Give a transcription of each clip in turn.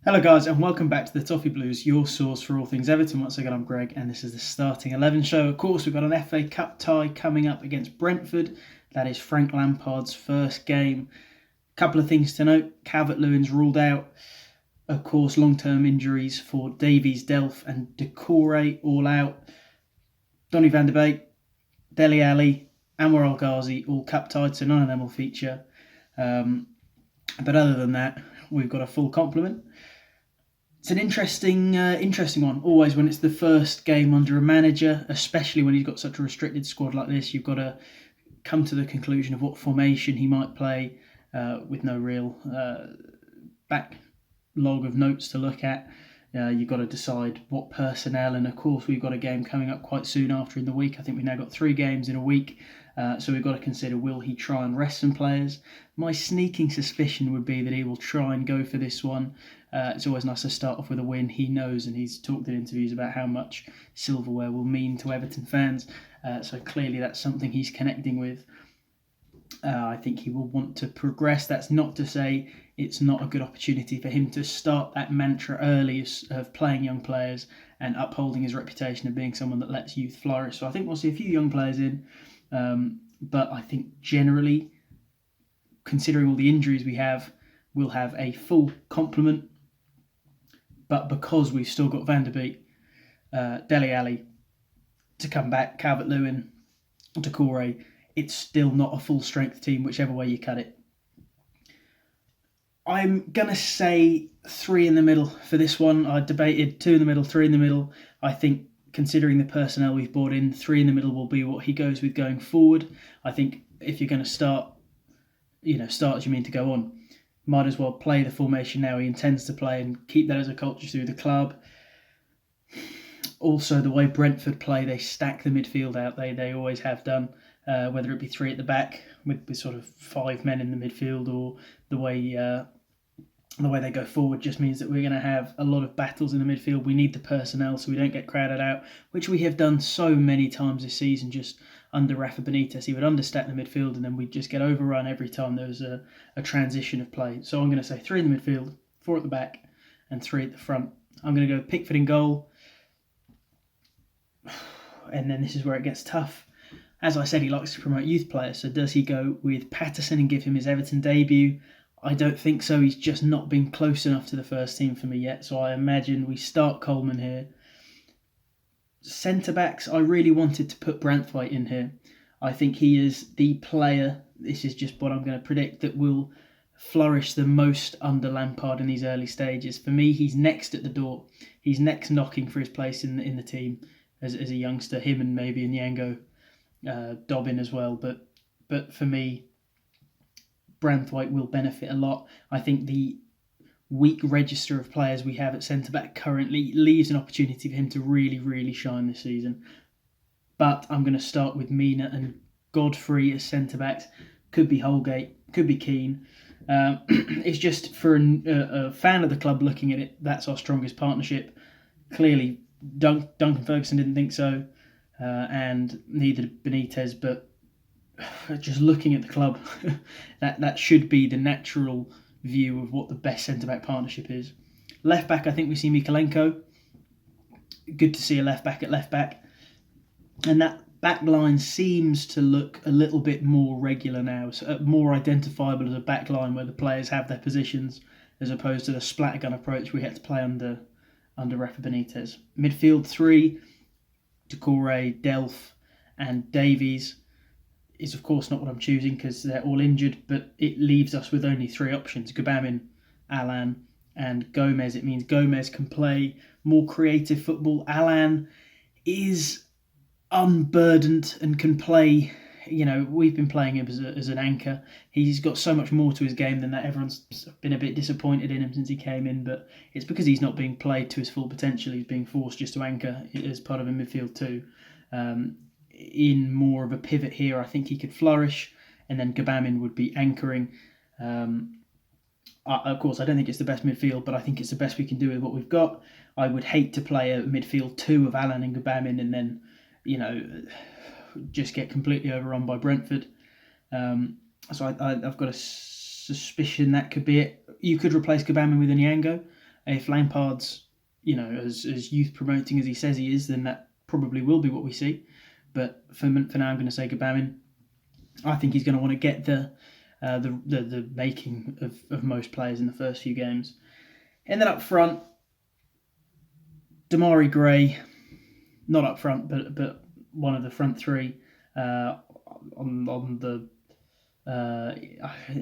Hello guys and welcome back to the Toffee Blues, your source for all things Everton. Once again I'm Greg and this is the Starting 11 show. Of course we've got an FA Cup tie coming up against Brentford. That is Frank Lampard's first game. Couple of things to note: Calvert-Lewin's ruled out. Of course long-term injuries for Davies, Delph and Decore all out. Donny van de Beek, Dele Alli, Anwar El Ghazi all cup tied, so none of them will feature. But other than that, we've got a full complement. It's an interesting one. Always when it's the first game under a manager, especially when he's got such a restricted squad like this, you've got to come to the conclusion of what formation he might play with no real backlog of notes to look at. You've got to decide what personnel, and of course we've got a game coming up quite soon after in the week. I think we've now got 3 games in a week, so we've got to consider, will he try and rest some players? My sneaking suspicion would be that he will try and go for this one. It's always nice to start off with a win. He knows, and he's talked in interviews about how much silverware will mean to Everton fans, so clearly that's something he's connecting with. I think he will want to progress. That's not to say it's not a good opportunity for him to start that mantra early of playing young players and upholding his reputation of being someone that lets youth flourish. So I think we'll see a few young players in, but I think generally, considering all the injuries we have, we'll have a full complement. But because we've still got Van der Beek, Dele Alli to come back, Calvert-Lewin, Decore, it's still not a full strength team, whichever way you cut it. I'm going to say 3 in the middle for this one. I debated 2 in the middle, 3 in the middle. I think considering the personnel we've brought in, 3 in the middle will be what he goes with going forward. I think if you're going to start as you mean to go on, might as well play the formation now he intends to play and keep that as a culture through the club. Also, the way Brentford play, they stack the midfield out. They always have done, whether it be 3 at the back with sort of 5 men in the midfield, or the way they go forward just means that we're going to have a lot of battles in the midfield. We need the personnel so we don't get crowded out, which we have done so many times this season. Just under Rafa Benitez, he would understack the midfield and then we'd just get overrun every time there was a transition of play. So I'm going to say 3 in the midfield, 4 at the back and 3 at the front. I'm going to go Pickford in goal. And then this is where it gets tough. As I said, he likes to promote youth players, so does he go with Patterson and give him his Everton debut? I don't think so. He's just not been close enough to the first team for me yet, so I imagine we start Coleman here. Centre-backs, I really wanted to put Brentford in here. I think he is the player, this is just what I'm going to predict, that will flourish the most under Lampard in these early stages. For me, he's next at the door. He's next knocking for his place in the team as a youngster, him and maybe Nyango Dobbin as well. But for me, Brentford will benefit a lot. I think the weak register of players we have at centre-back currently leaves an opportunity for him to really, really shine this season. But I'm going to start with Mina and Godfrey as centre-backs. Could be Holgate, could be Keane. It's just for a fan of the club looking at it, that's our strongest partnership. Clearly, Duncan Ferguson didn't think so, and neither did Benitez, but just looking at the club, that should be the natural view of what the best centre-back partnership is. Left-back, I think we see Mikalenko. Good to see a left-back at left-back. And that back line seems to look a little bit more regular now, so more identifiable as a back line where the players have their positions, as opposed to the splattergun approach we had to play under Rafa Benitez. Midfield 3, Decore, Delph and Davies is of course not what I'm choosing because they're all injured, but it leaves us with only 3 options: Gbamin, Allan and Gomez. It means Gomez can play more creative football. Allan is unburdened and can play, we've been playing him as an anchor. He's got so much more to his game than that. Everyone's been a bit disappointed in him since he came in, but it's because he's not being played to his full potential. He's being forced just to anchor as part of a midfield too. In more of a pivot here, I think he could flourish, and then Gbamin would be anchoring. Of course, I don't think it's the best midfield, but I think it's the best we can do with what we've got. I would hate to play a midfield 2 of Allan and Gbamin and then, just get completely overrun by Brentford. So I've got a suspicion that could be it. You could replace Gbamin with a Nyango. If Lampard's, as youth promoting as he says he is, then that probably will be what we see. But for now, I'm going to say Gbamin. I think he's going to want to get the making of most players in the first few games. And then up front, Damari Gray, not up front, but one of the front three on the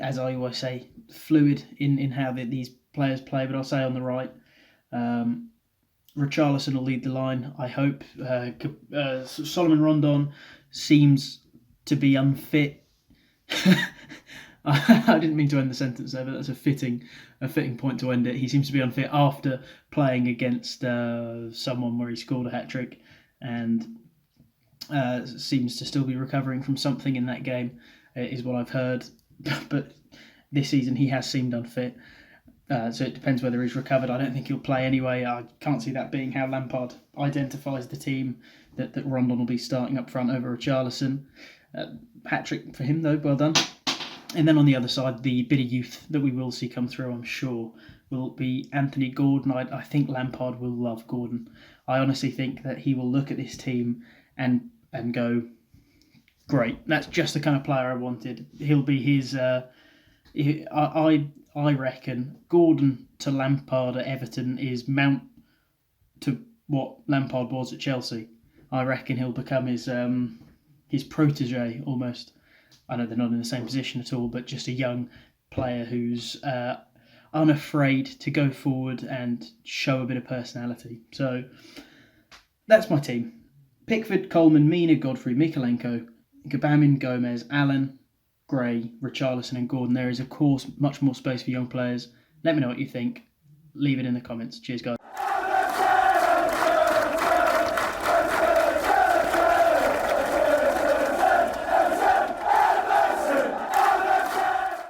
as I always say, fluid in how these players play. But I'll say on the right, Richarlison will lead the line, I hope. Solomon Rondon seems to be unfit. I didn't mean to end the sentence there, but that's a fitting point to end it. He seems to be unfit after playing against someone where he scored a hat-trick, and seems to still be recovering from something in that game, is what I've heard. But this season he has seemed unfit. So it depends whether he's recovered. I don't think he'll play anyway. I can't see that being how Lampard identifies the team, that Rondon will be starting up front over Richarlison. Hat-trick for him, though. Well done. And then on the other side, the bit of youth that we will see come through, I'm sure, will be Anthony Gordon. I think Lampard will love Gordon. I honestly think that he will look at this team and go, great, that's just the kind of player I wanted. He'll be his... I reckon Gordon to Lampard at Everton is Mount to what Lampard was at Chelsea. I reckon he'll become his protege almost. I know they're not in the same position at all, but just a young player who's unafraid to go forward and show a bit of personality. So that's my team. Pickford, Coleman, Mina, Godfrey, Mikalenko, Gbamin, Gomez, Allen, Gray, Richarlison and Gordon. There is, of course, much more space for young players. Let me know what you think. Leave it in the comments. Cheers, guys.